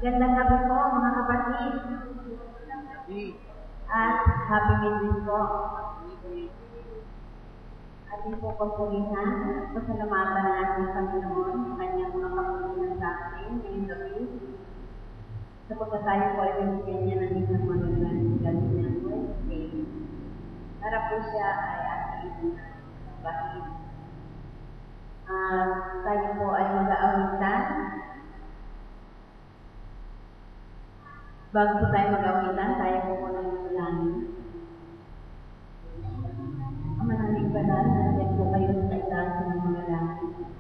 Gandang gabi po mga kapatid. At happy midweek po. Ating po pagpulihan, pasalamatan ng ating Panginoon, kanyang mga kapulihan sa atin ngayong gabi. Sapagkat tayo po ay binigyan niya ng isang magandang gabi ng Wednesday. Para po siya ay ating bahid. Tayo po ay mag-aawitan. Bago po tayo mag-awitan, tayo po muna yung ulangin. Maraming banal, nandiyan po kayo sa itaas ng mga langit.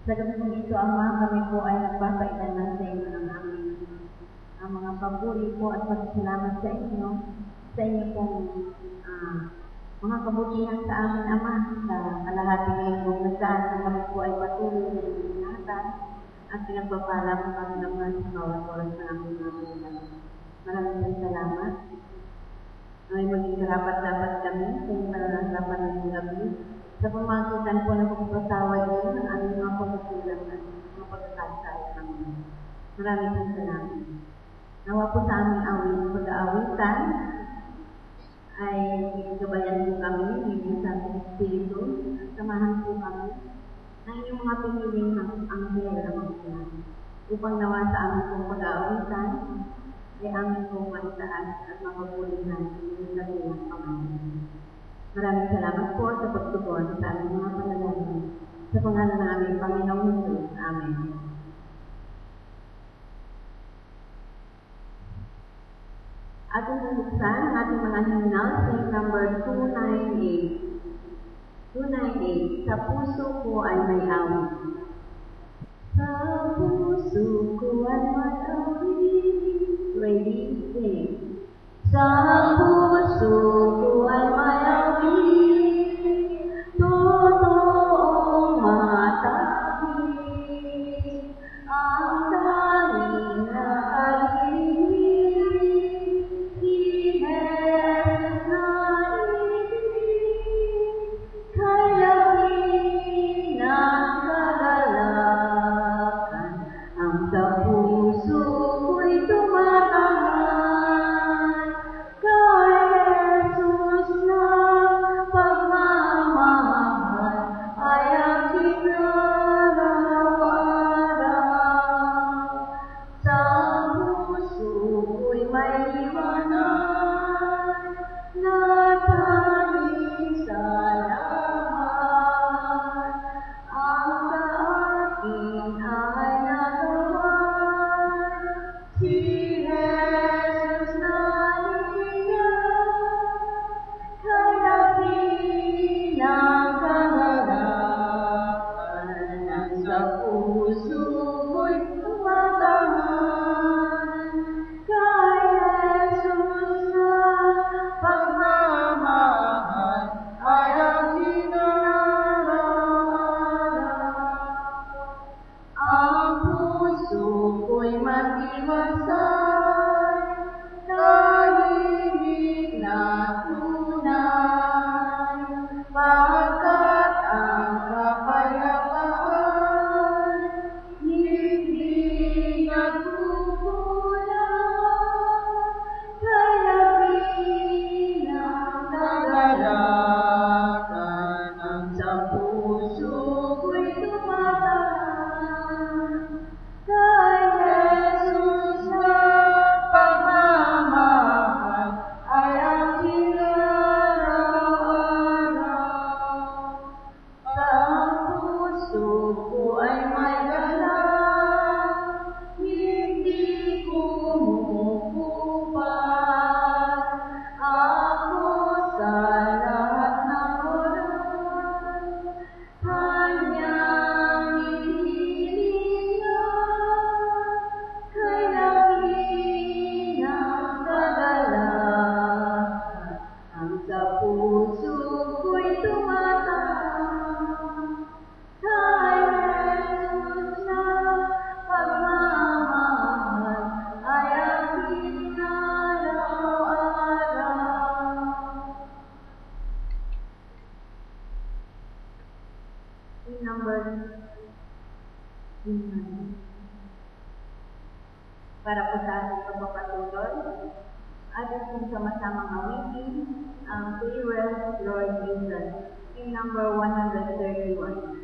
Sa gabi pong ito, Ama, kami po ay nagpapailanan sa inyo ng aming ang mga pagpuri po at pagkasalamat sa inyo pong mga kabutihan sa amin, Ama, sa kalahati ng inyong nasaan na kami po ay patuloy na iningatan at pinagpapala mo kami naman sa bawat oras na aming mga bulan. Maraming salamat. Ay maging karapat-dapat kami sa inyong pananasapan ng gabi sa pamamagitan po ng pagpapasaway niyo ng aming mga pagkukulang at mga pagkakasaya kami. Maraming salamat. Nawa po sa aming pag-aawitan ay gabayan po kami ng sa Espiritu. Samahan po kami ng inyong mga piniling anghel na mga upang nawa sa aming pong pag-aawitan ay amin po maitaas at mapapulihan ng dakilang Panginoon. Maraming salamat po sa pagtugon sa aming mga panalangin. Sa pangalan ng aming Panginoong Jesus. Amen. Ating bubuksan ang ating mga hymnal sa number 298. 298, Sa puso ko ay may awit. Sa puso ko ay may awit. Ready, sing. Sa puso ko ay may awit, totoong matapis, ang tanging nakaligid, si Jesus na ibig, kaya pinagkagalakan, ang sa puso ko'y tumatangan, kay Jesus na pagmamahal ay aking narawarap. Sa puso ko'y may liwanag na tanging sa lahat, ang sa akin ay nagawan, si Jesus na iyan, kaya pinagkagalakan, ang sa puso ko'y tumatangan, kay Jesus na pagmamahal ay aking nararamdaman. Ang puso ko'y matiwasay, tahimik na tunay, pagkat ang kapayapaan hindi nagkukulang, kaya pinagkagalakan, ang sa puso ko'y tumatangan, kay Jesus na para po sa ating pagpapatuloy. Atin pong sama-samang awitin ang We Will Lord Jesus in number 131.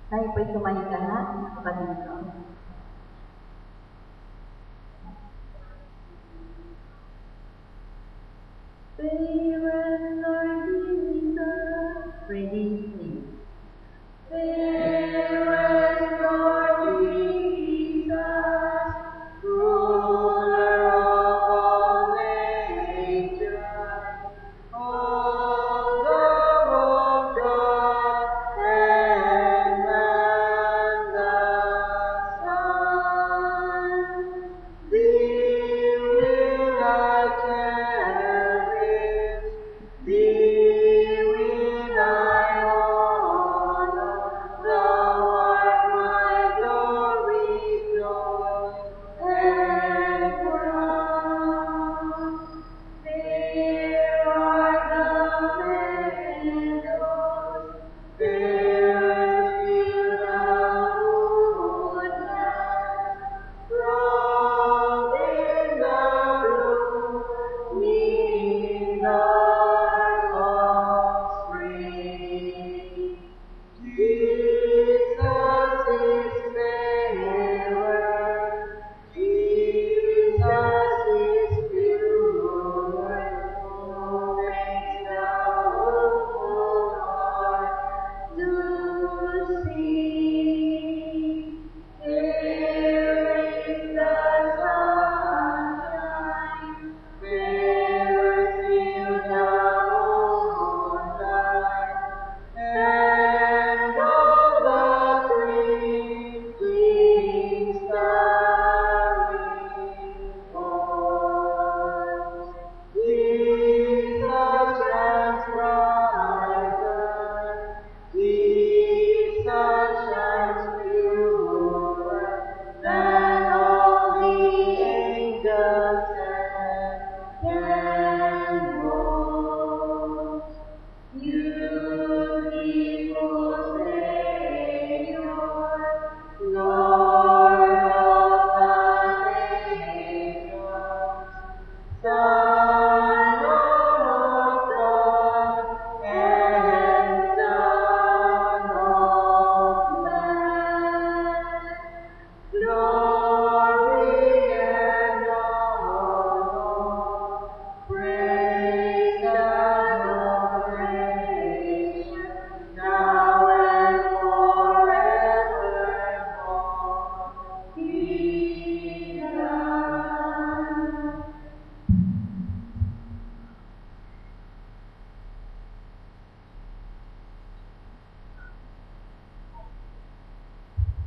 Tayo po'y sumayin lahat ng kapatid ko. Farewell, Lord Jesus. Ready, sing. Farewell, Lord Jesus, ruler of all ages, all the world God and man the Son. Thee will I cherish, thee will I honor, thou art my glory, joy, and crown. Fair are the meadows, fair still the woodland, robed in the blooming dark of spring. Jesus is fairer, Jesus is purer, who makes the hopeful heart to sing. There is the sunshine, fairer still the moonlight, and all the twinkling starry forms. Jesus shines brighter, Jesus shines purer than all the angels and candles. Beautiful Savior, Lord of the nations, Son of God and Son of Man, glory and honor, praise and adoration, now and forevermore. Be done.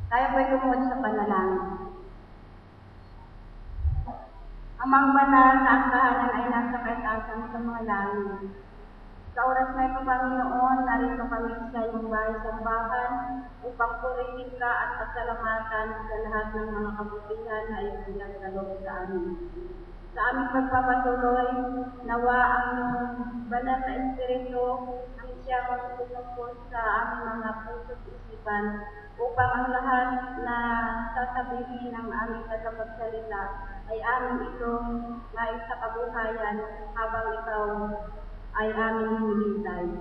Tayo po'y lumuhod sa panalangin. Amang banal na ang kahanan ay nasa kaitaasan sa mga langit. Sa oras na ito, Panginoon, narito kami sa iyong bahay-sambahan upang purihin ka at pasalamatan sa lahat ng mga kabutihan na iyong pinagkaloob sa amin. Sa aming pagpapatuloy, nawa ang iyong banal na Espiritu ang siyang magtutungkol sa aming mga puso't isipan upang ang lahat na sasabihin ng aming tagapagsalita ay aming itong nais sa kabuhayan habang ikaw ay aming hinihintay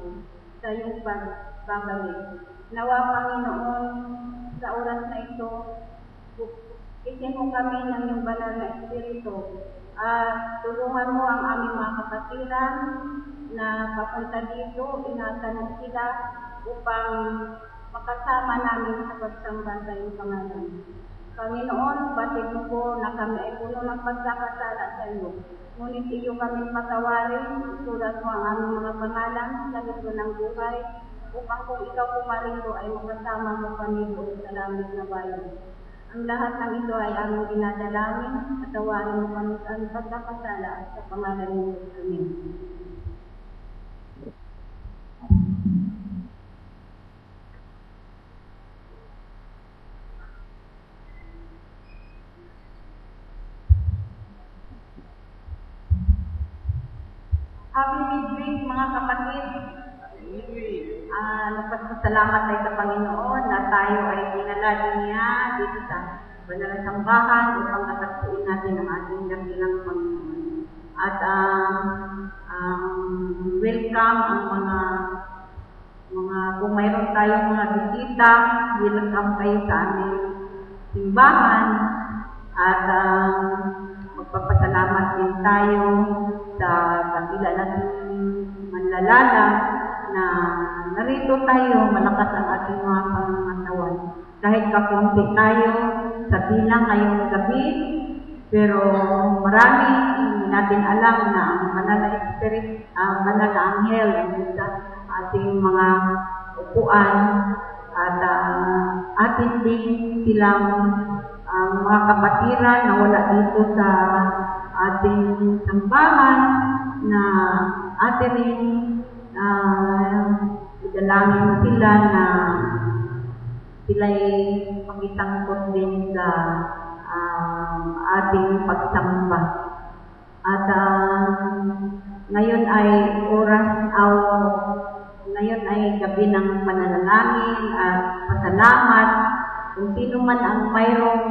sa iyong pagbabalik. Nawa, Panginoon, sa oras na ito, isin mo kami ng iyong banal na Espiritu at tulungan mo ang aming mga kapatiran na papunta dito, ingatan mo sila upang makasama namin sa pagsamba sa iyong pangalan. Panginoon, batid mo po na kami ay puno ng pagkakasala sa iyo. Ngunit iyo kami patawarin, sulat mo ang aming mga pangalan sa libro ng buhay, upang kung ikaw pumarito ay makasama mo kami doon sa langit na bayan. Ang lahat ng ito ay aming dinadalangin, at tawarin mo kami sa aming pagkakasala sa pangalan ng Diyos. Amen. Happy midweek mga kapatid. nagpasalamat tayo sa Panginoon na tayo ay dinala niya dito sa banal na sambahan upang natagpuin natin ang ating dakilang Panginoon. At welcome ang mga kung mayroon tayong mga bisita, welcome kayo sa aming simbahan. At magpapasalamat din tayo sa dakila nating manlalala na narito tayo, malakas ang ating mga pangangatawan. Kahit kakunti tayo sa bilang ngayong gabi, pero marami hindi natin alam na ang banal na spirit, ang banal na anghel sa ating mga upuan at atin din silang mga kapatiran na wala dito sa ating sambahan na atin rin idalangin sila na sila'y makitangkot din sa ating pagsamba. At ngayon ay ngayon ay gabi ng pananalangin at pasalamat. Kung sino man ang mayroong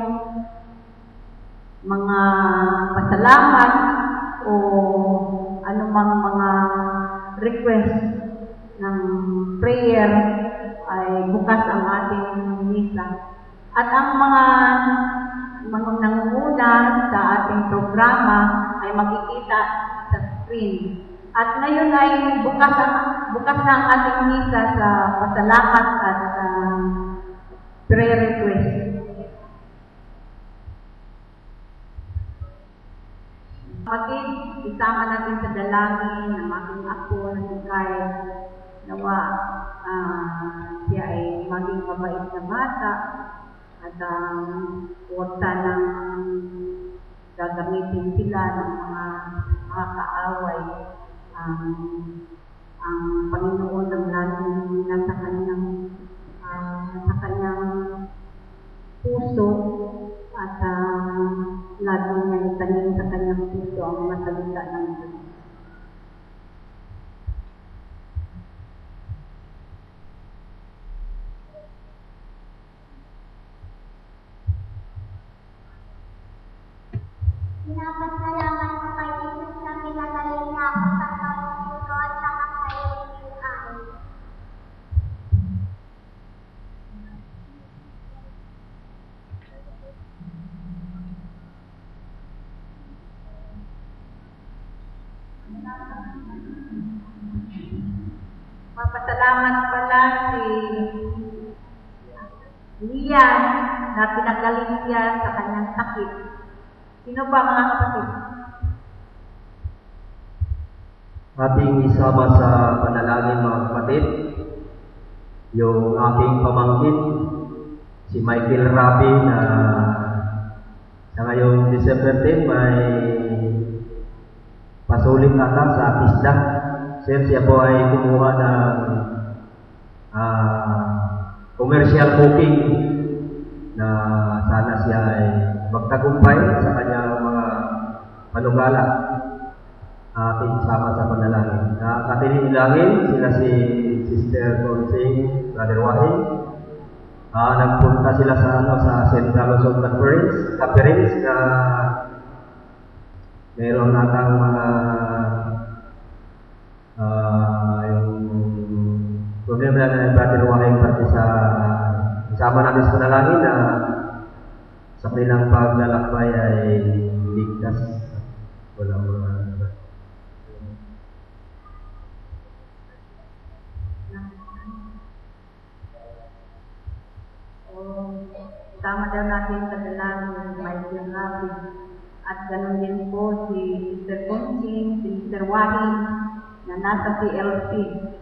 mga pasalamat o anumang mga request ng prayer ay bukas ang ating misa. At ang mga nangunguna sa ating programa ay makikita sa screen. At ngayon ay bukas na ang ating misa sa pasalamat at prayer request. Kapatid, isama natin sa dalangin ng aking apo na si Kyle. Nawa siya ay maging mabait na bata at huwag sanang gagamitin sila ng mga kaaway. Ang Panginoon ang laging nasa kanyang puso at laging niya itanim sa kanyang puso ang mga salita ng Diyos. Pinapasalamat ko kay Jesus na pinagaling niya ako sa pamumuno at saka sa iyong ay. Mapasalamat pala si Lian na pinagaling siya sa kanyang sakit. Sino ba mga kapatid? Ating isama sa panalangin mga kapatid, yung aking pamangkin, si Michael Rabi na sa ngayong December 10 may pasulit ata sa pista. Sir, siya po ay kumuha ng commercial booking na sana siya ay magtagumpay sa kanyang mga panugala. Ating sama sa panalangin. Ating ilangin sila si Sister Consing, Brother Wahi. Nagpunta sila sa Central Luzon Conference na meron natang mga yung problema na Brother Wahi pati sa sama natin sa panalangin na sa kanilang paglalakbay ay ligtas. Walang mga Tama daw natin sa dalangin ng Michael Rabi. At ganoon din po si Sister Consing, si Sister Wahi na nasa PLC.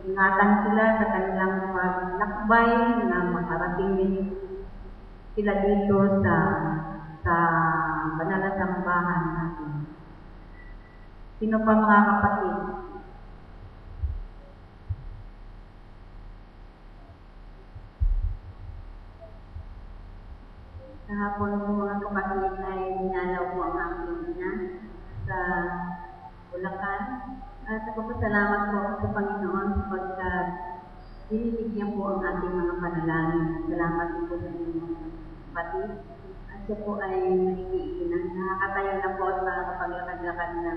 Ingatan sila sa kanilang paglakbay na makarating din sila dito sa banal na sambahan natin. Sino pa mga kapatid? Kahapon po mga kapatid ay dinalaw po ang aking ina sa Bulacan. At nagpapasalamat po sa Panginoon sapagkat Dininig niya po ang ating mga panalangin. Salamat po sa inyong mga kapatid. At siya po ay naiiin na. Nakakatayo na po at nakakapaglakad-lakad na.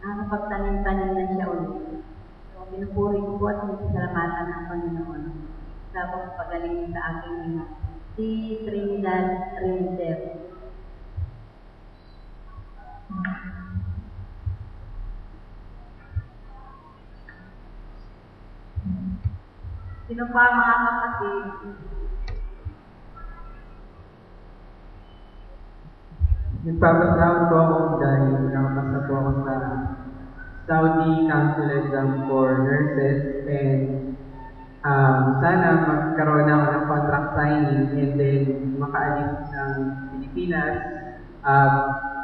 Nakakapagtanim-tanim na siya ulit. So, pinupuri ko po at salamatan ng Panginoon. Sa pagpagaling sa aking ina. Si Trinidad Rinter. Sino pa mga kapatid? Nagpapasahod po ako dahil nakapasa po ako sa Saudi Council Exam for Nurses and sana magkaroon ako ng contract signing and then makaalis ng Pilipinas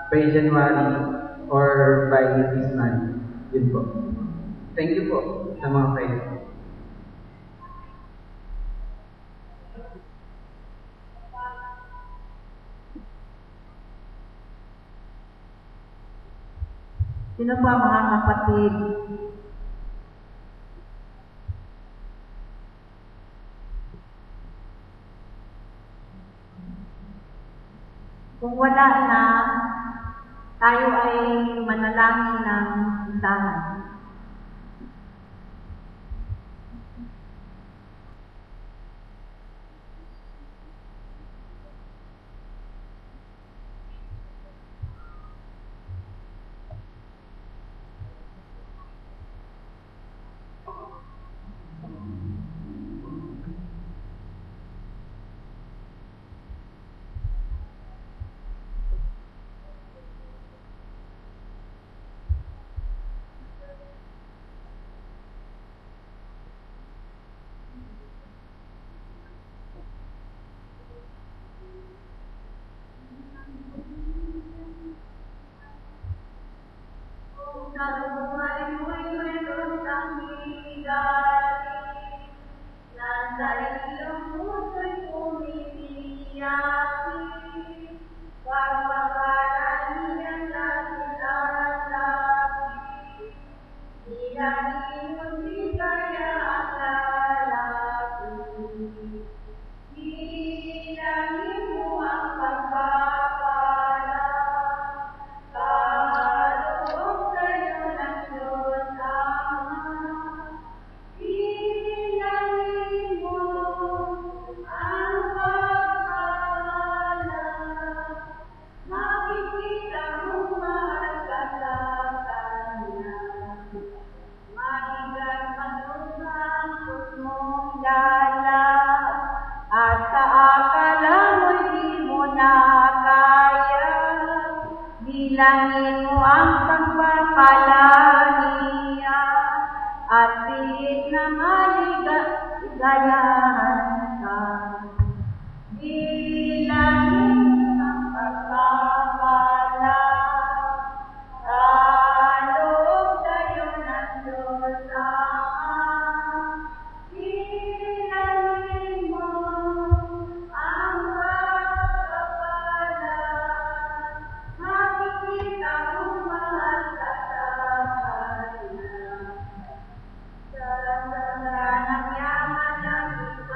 by January or by this month. Yun po. Thank you po sa mga kayo. Sino pa mga kapatid? Kung wala na, tayo ay manalangin ng isahan. Bilangin mo ang pagpapala niya at pilit na maligayahan ka. Bilangin ang pagpapala sa loob tayo ng Diyos Ama. Bilangin mo ang pagpapala. Makikita mo mahal ka sa Kanya. Sa ng yaman ng ito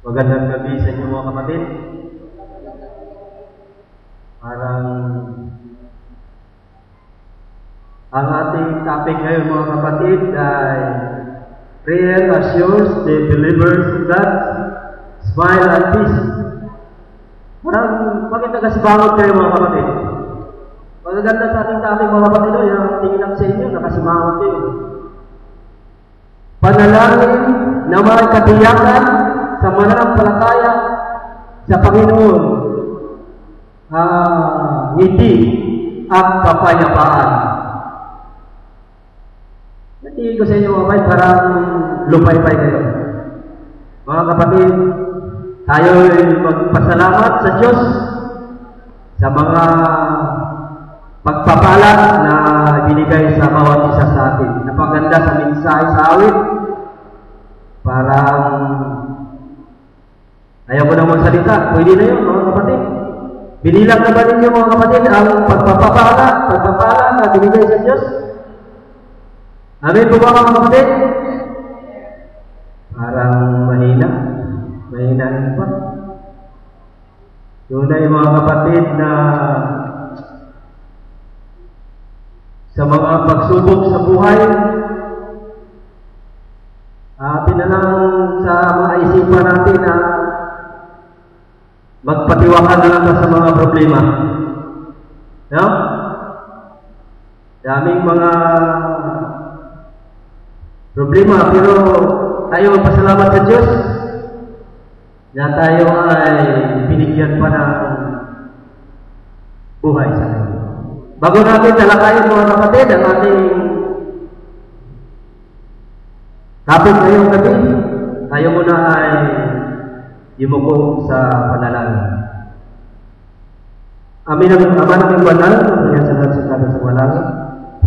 Magandang gabi sa inyo mga kapatid. Parang ang ating topic ngayon mga kapatid ay prayer assures the believers that smile at peace. Parang bakit nakasibangot kayo mga kapatid? Magaganda sa ating topic mga kapatid, yung tingin lang sa inyo, nakasibangot kayo. Panalangin na may katiyakan sa mananampalataya sa Panginoon, ngiti at kapayapaan. Natingin ko sa inyo mga kapatid, parang lupay-pay kayo. Mga kapatid, tayo ay magpasalamat sa Diyos sa mga pagpapala na binigay sa bawat isa sa atin. Napaganda sa mensahe sa awit. Parang ayaw ko na magsalita. Pwede na yun mga kapatid. Binilang na ba ninyo mga kapatid ang pagpapala na binigay sa Diyos? Amen po ba mga kapatid? Parang mahina. Mahina rin pa. Tunay mga kapatid na sa mga pagsubok sa buhay, atin na lang sa mga isipan natin na magpatiwakan na lang sa mga problema. No? Daming mga problema, pero tayo magpasalamat sa Diyos na tayo ay binigyan pa ng buhay sa Kanya. Bago natin talakayin mga kapatid ang ating topic ngayong gabi, tayo muna ay yumuko sa panalangin. Amin ang Ama ng banal, ang sa nagsasada sa malangit,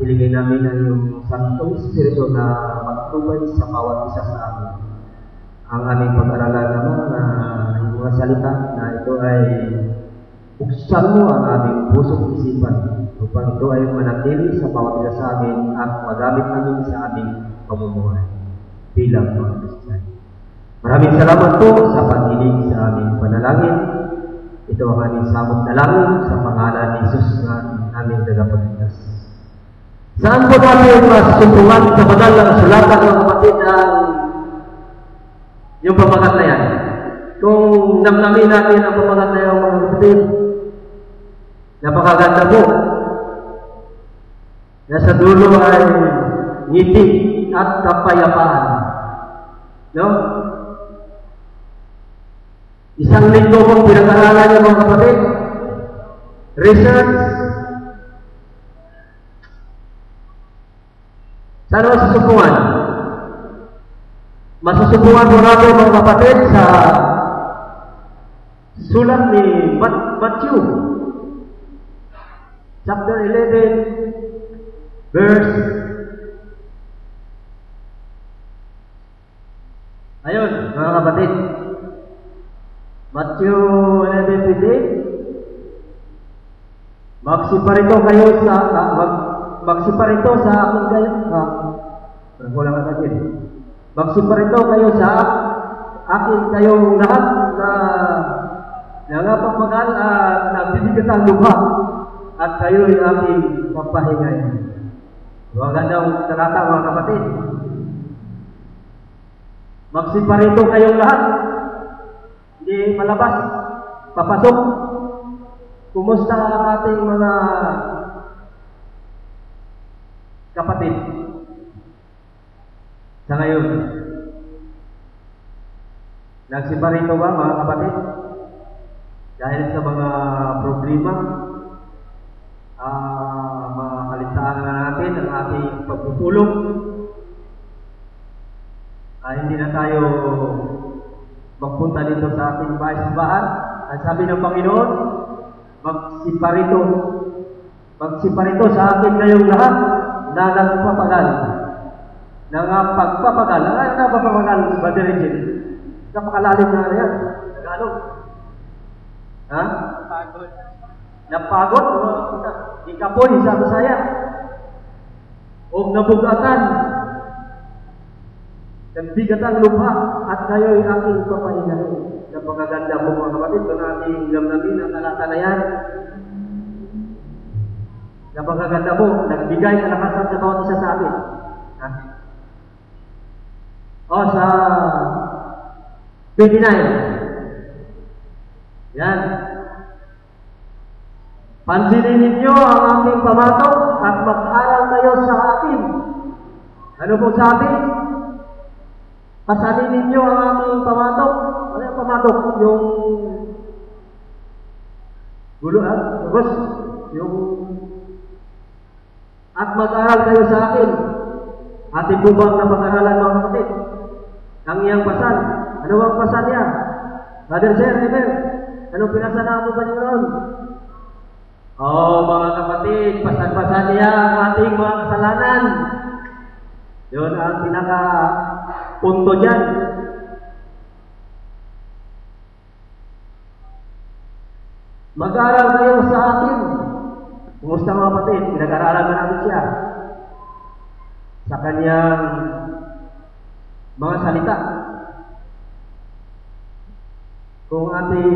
hilingin namin ang iyong Santong Espiritu na magtubay sa bawat isa sa amin. Ang aming pag-aralan naman na yung mga salita na ito ay buksan mo ang aming pusong isipan upang ito ay manatili sa bawat isa sa amin at magamit namin sa aming pamumuhay bilang mga Kristiyan. Maraming salamat po sa pag-inig sa aming panalangin. Ito ang aming samot dalangin sa pangalan ni Jesus na aming tagapagligtas. Saan po natin masumpungan sa banal ng sulatan ng kapatid ang yung pamagat na yan? Kung namnamin natin ang pamagat na yan mga kapatid, napakaganda po. Nasa dulo ay ngiti at kapayapaan. No? Isang linggo mong pinag-aralan niyo mga kapatid. Research. Saan masusubukan? Masusubukan mo natin mga kapatid sa sulat ni Matthew chapter 11 verse ayun mga kapatid, Matthew 11:15, magsiparito kayo sa magsiparito sa akin kayo wala ka natin. Magsiparito kayo sa akin kayong lahat na nangapagmagal at nagbibigay ng lupa at kayo ay aking papahingay. Magandang talata mga kapatid. Magsiparito kayong lahat. Hindi malabas, papasok. Kumusta ang ating mga kapatid sa ngayon? Nagsiparito ba mga kapatid? Dahil sa mga problema, mga kalitaan na natin ang ating pagpupulong, hindi na tayo magpunta dito sa ating bahay-simbahan. Ang sabi ng Panginoon, magsiparito sa akin kayong lahat na nagpapagal. Pagpapagal. Ang nagpapagal, Badirigin. Napakalalim na yan. Tagalog. Ha? Napagod. Napagod? Ikapoy sa Bisaya. O nabugatan. Nagbigat ang lupa at kayo'y aking papahingahin. Napakaganda po mga kapatid, doon ating damdamin ang talata na yan. Napakaganda po, nagbigay kalakasan sa bawat isa sa atin. Ha? O, sa 29. Yan. Pansinin ninyo ang aking pamatok at mag-aral kayo sa akin. Ano po sa akin? Pasanin ninyo ang aking pamatok. Ano yung pamatok? Yung guluhan? Tapos, yung at mag-aral kayo sa akin. Ating po bang napag-aralan mga kapatid? Ang iyang pasan. Ano ang pasan niya? Brother Sir, Ever, anong pinasa na ako ba niyo ron? Mga kapatid, pasan-pasan niya ang ating mga kasalanan. Yun ang pinaka-punto dyan. Mag-aral kayo sa akin. Kumusta mga kapatid? Pinag-aralan na natin siya sa kanyang mga salita. Kung ating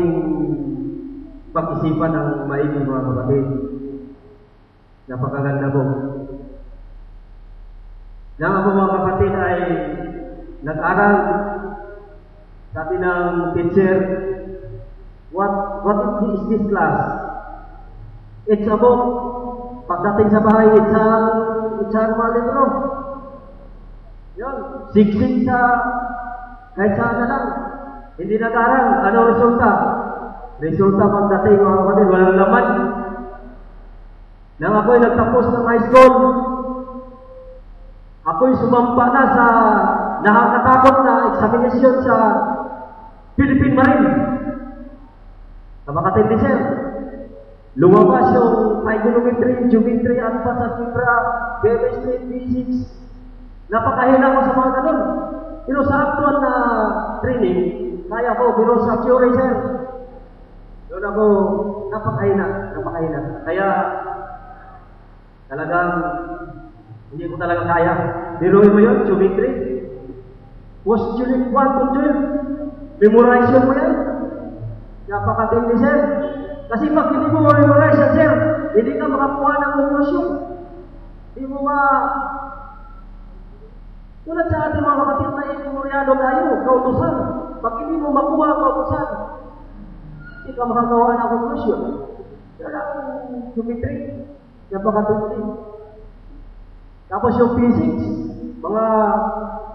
pag-isipan ng maigi mga kapatid, napakaganda po. Nang ako mga kapatid ay nag-aral, sabi ng teacher, what is this class? It's a book. Pagdating sa bahay, it's a mga libro. Yun, siksik sa kahit saan na lang. Hindi nag-aral. Ano resulta? Resulta pagdating mga kapatid, walang laman. Nang ako'y nagtapos ng high school, ako'y sumampa na sa nakakatakot na examination sa Philippine Marine. Napakatindi sir. Lumabas yung trigonometry, geometry, alpha, algebra, chemistry, physics. Napakahina ko sa mga ganun. Pero sa actual na training, kaya ko, pero sa theory sir, doon ako napakahina. Kaya talagang hindi ko talaga kaya. Biruin mo yun, geometry. Postulate 1 to 12. Memorization mo yan. Napakatindi sir. Kasi pag hindi mo memorize yan sir, hindi ka makakuha ng conclusion. Hindi mo tulad sa ating mga kapatid na imemoryado tayo, kautusan. Pag hindi mo makuha ang kautusan, hindi ka makagawa ng conclusion. Kaya ang geometry, napakatindi. Tapos yung physics, mga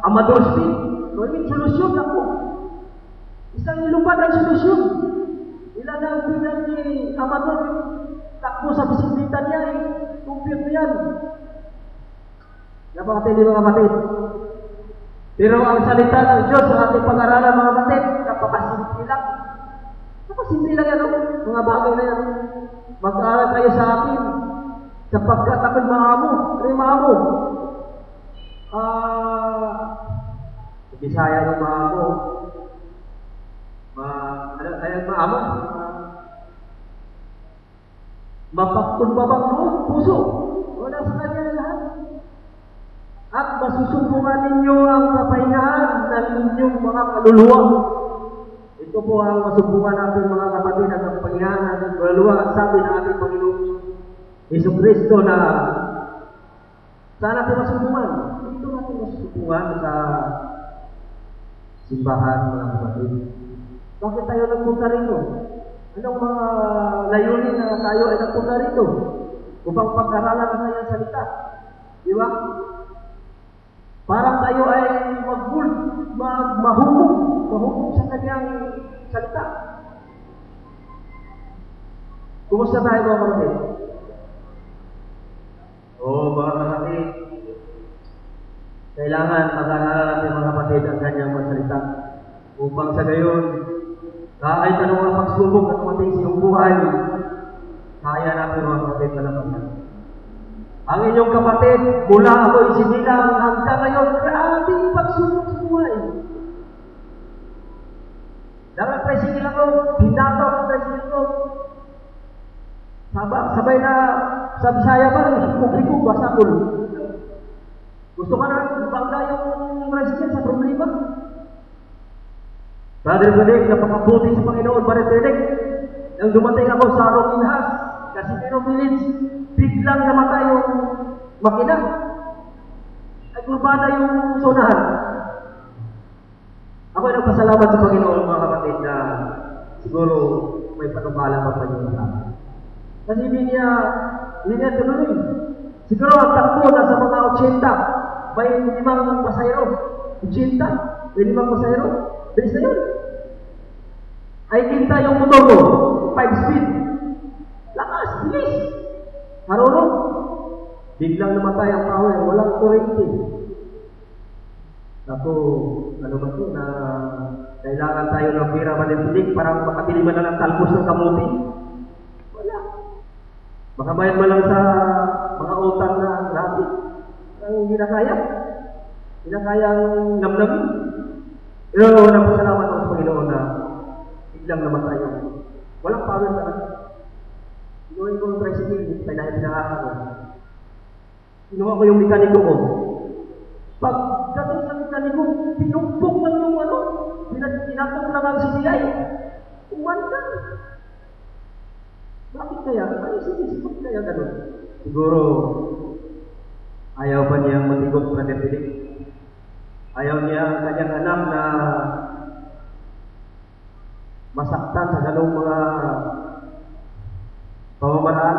Amador speed, may solusyon ako. Isang ilumpan ang solusyon. Ilan ang bilang ni Amador, takbo sa bisikleta niya, compute mo yan. Napakatindi mga kapatid. Pero ang salita ng Diyos sa ating pag-aralan mga kapatid, napakasimple lang. Napakasimple lang yan, mga bagay na yan. Mag-aaral kayo sa akin, sapagkat ako'y maamo. Ano yung maamo? Bisaya yung maamo. Ano kaya maamo? Mapagkulbabang loob, puso. Wala sa kanya lahat. At masusumbungan ninyo ang kapahingahan ng inyong mga kaluluwa. Ito po ang masumbungan natin mga kapatid at kapahingahan ng ating kaluluwa. Sabi ng ating Panginoon Jesucristo na saan natin masumbungan? Dito natin masumbungan sa simbahan mga kapatid. Bakit tayo nagpunta rito? Anong mga layunin na tayo ay nagpunta rito? Upang pag-aralan ang kanyang salita. Di ba? Parang tayo ay mahubog sa kanyang salita. Kumusta tayo mga kapatid? Mga kapatid, kailangan pag-aralan natin mga kapatid ang kanyang salita. Upang sa gayon, kahit anong mga pagsubok at mating sa iyong buhay, kaya natin mga kapatid malampasan. Ang inyong kapatid, mula ako isinilang hanggang ngayon, grabe pagsubok sa buhay. Dapat tricycle ako, hinataw ang tricycle ko. Sabay na sa Bisaya ba, hikog-hikog, basakol. Gusto ka na bangga yung tricycle sa problema? Brother Benedict, napakabuti sa Panginoon, Brother Benedict. Nang dumating ako sa Rominhas, Casimiro Village, biglang namatay yung makina. Ay kurbada yung sonahan. Ako ay nagpasalamat sa Panginoon, mga kapatid, na siguro may panubala pa Panginoon sa akin. Kasi hindi niya tuloy. Siguro ang takbo na sa mga 80, may 5 pasahero. 80, may 5 pasahero. Bilis na yun. Ay kita yung motor ko, 5 speed. Lakas, bilis. Marunong. Biglang namatay ang power, walang kurente. Ako, ano ba ito, na kailangan tayo ng pira manitilig para makabili man lang ng talbos ng kamuti? Wala. Makabayad man lang sa mga utang na gratis. Ang hindi na kaya. Hindi na kayang namnamin. Pero nagpasalamat ako sa Panginoon na biglang namatay ako. Walang power talaga. Inuwi ko ng tricycle, dahil pinangakan ko. Inuwa ko yung mekaniko ko. Pag dating sa mekaniko, pinumpok lang yung pinatong lang ang CBI. Uwan ka. Bakit kaya? Ay, sinisipot kaya ganun? Siguro, ayaw pa niyang matigot na depilik. Ayaw niya ang kanyang anak na masaktan sa ganung mga pamamaraan.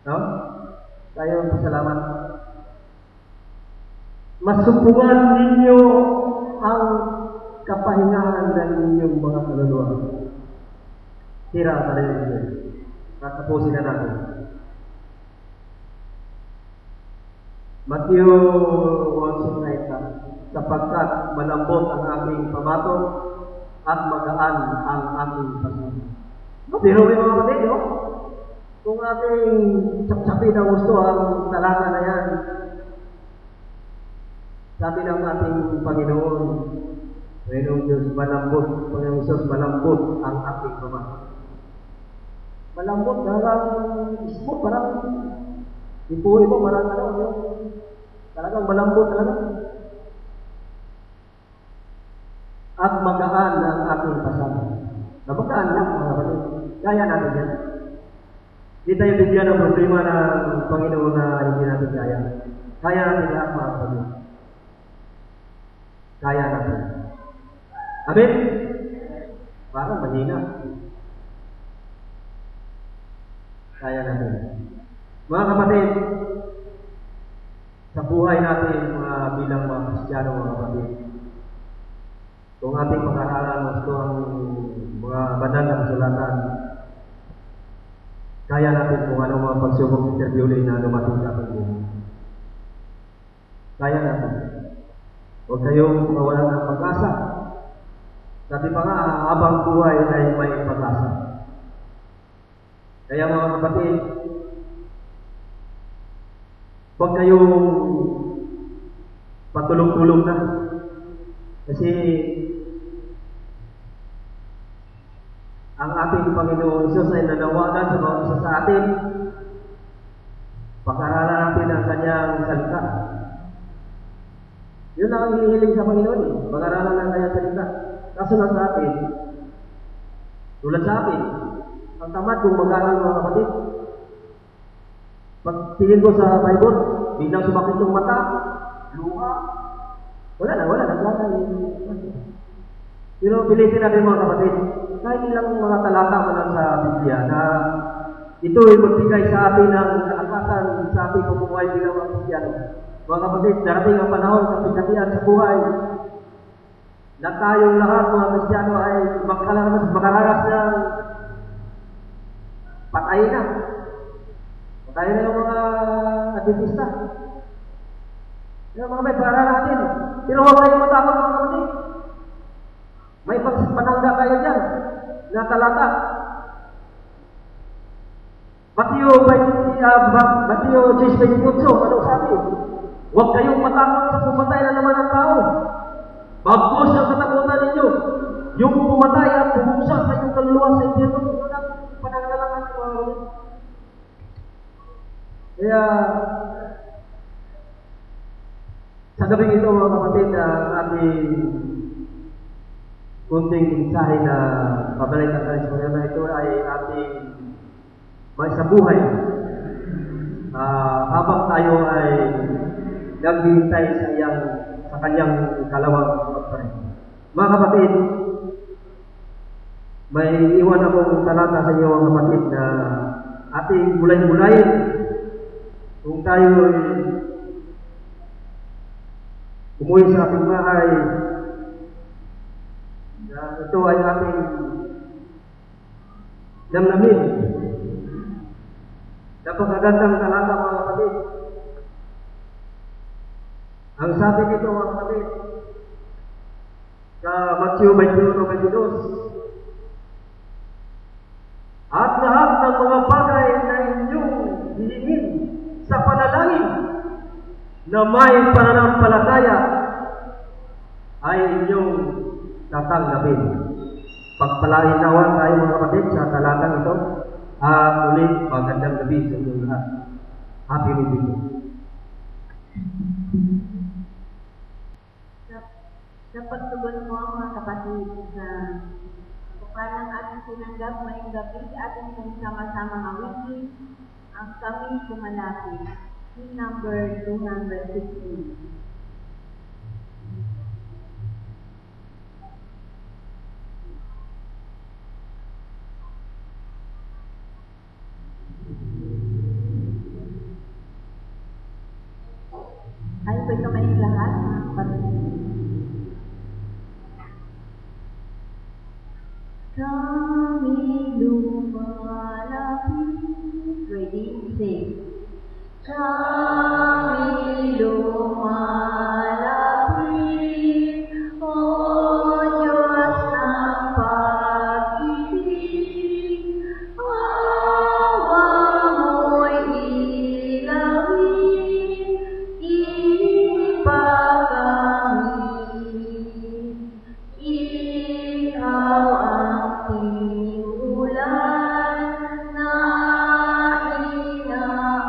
No? Tayo pasalamat. Masumpungan ninyo ang kapahingahan ng inyong mga kaluluwa. Tira pa rin ninyo. Tatapusin na natin. Matthew 1:9, sapagkat malambot ang aking pamato at magaan ang aking pasal. Pero may mga kapatid, no? Kung ating sapsapin ang gusto ang talata na yan, sabi ng ating Panginoon, Panginoong Diyos, malambot, Panginoong Diyos, malambot ang aking pamato. Malambot, parang smooth, parang ipuhi mo, parang talagang malambot talaga. At magaan ang aking pasal. Magaan lang, mga kapatid. Kaya natin yan. Hindi tayo bigyan ng problema ng Panginoon na hindi natin kaya. Kaya natin lahat, mga kapatid. Kaya natin. Amen? Parang mahina. Kaya natin. Mga kapatid, sa buhay natin bilang mga Kristiyano, mga kapatid, kung ating pag-aralan gusto ang mga banal na kasulatan, kaya natin kung ano mga pagsubok interview na dumating sa ating buhay. Kaya natin. Huwag kayong mawalan ng pag-asa. Sabi pa nga, habang buhay ay may pag-asa. Kaya mga kapatid, huwag kayong patulong-tulong na. Kasi ang ating Panginoon Diyos ay nanawagan sa mga isa sa atin. Pag-aralan natin ang kanyang salita. Yun ang hinihiling sa Panginoon eh. Pag-aralan ng kanyang salita. Kaso lang sa atin, tulad sa atin, ang tamad kung mag-aral mga kapatid. Pag tingin ko sa Bible, biglang sumakit yung mata, luha. Wala na. Pero pilitin natin mga kapatid, kahit ilang mga talata mo lang sa Biblia na ito ay magbigay sa atin ng kalakasan sa ating pamumuhay bilang mga Kristiyano. Mga kapatid, darating ang panahon sa pagkatian sa buhay na tayong lahat mga Kristiyano ay makaranas ng patay na. Patay na yung mga Adventista. Yung mga may para natin. Pero huwag kayong matakot mga kapatid. May panangga kayo dyan na talata. Matthew 10:28, anong sabi? Huwag kayong matakot sa pumatay na naman ng tao. Bagos ang katakutan ninyo. Yung pumatay at bumuksan sa inyong kaluluwa sa impyerno. Walang pananggalangan ng mga ulit. Kaya, sa gabing ito mga kapatid, ang ating kunting mensahe na pabalikan tayo sa mga ito ay ating may sa buhay. Habang tayo ay naghihintay sa kanyang kalawang pagparin. Mga kapatid, may iwan akong talata sa inyo mga kapatid na ating bulay-bulayin kung tayo ay umuwi sa ating bahay. Ito ay ating damdamin. Napakagandang talata mga kapatid. Ang sabi nito mga kapatid sa Matthew 21:22, at lahat ng mga bagay na inyong hihingin sa panalangin na may pananampalataya ay inyong tatanggapin. Pagpalain nawa tayo mga kapatid sa talatang ito. Ulit, magandang gabi sa inyong lahat. Happy meeting. Sa pagtugon mo mga kapatid sa parang ating sinanggap ngayong gabi, ating kong sama-sama awitin ang kami sumalapit. Hymn number 216. Ay, po ito kayong lahat mga kapatid. Kami lumalapit. Ready? Sing. Kami lumalapit, O Diyos ng pag-ibig, awa mo'y ilawin, ipag-amin. Ikaw ang tinulan na inaasahan.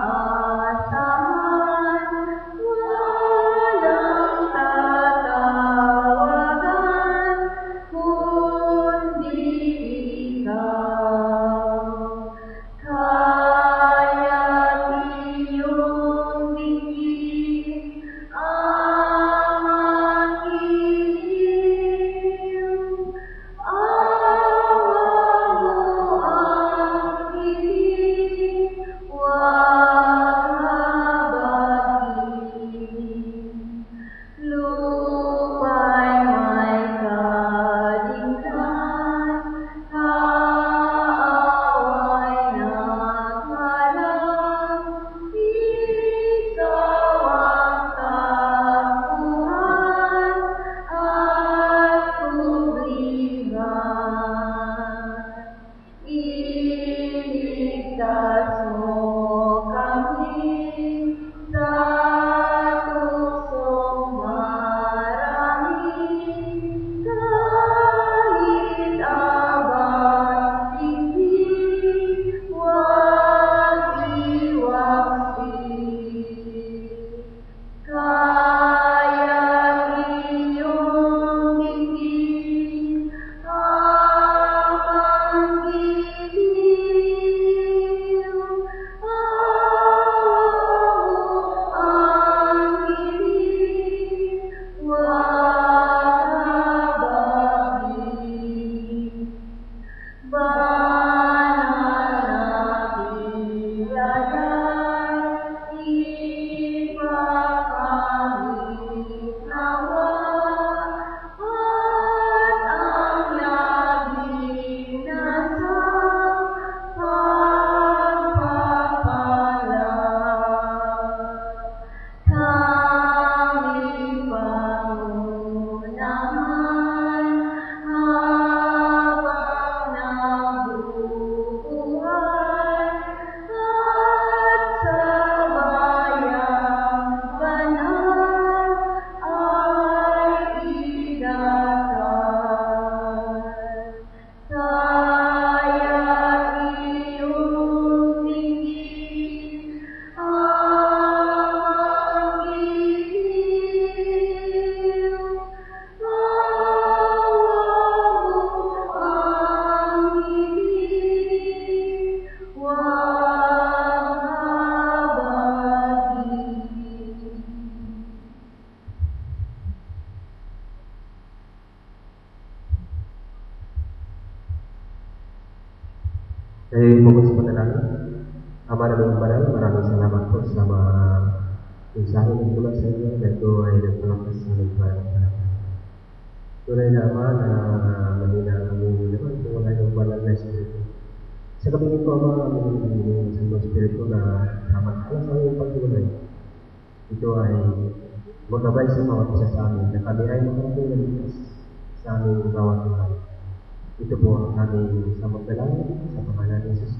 Ay fokus pa na lang. Ama namin banal, maraming salamat po sa mga mensahe ng mula sa inyo na ito ay nagpalakas sa nagpalakas. Tunay na Ama na mahina ang aming naman kung wala yung banal na Espiritu. Sa gabi nito Ama, aming sa mga Espiritu na tama sa aming pagtunay. Ito ay magabay sa bawat isa sa amin na kami ay makarating na likas sa aming bawat buhay. Ito po ang aming samang dalangin sa pangalan ni Jesus.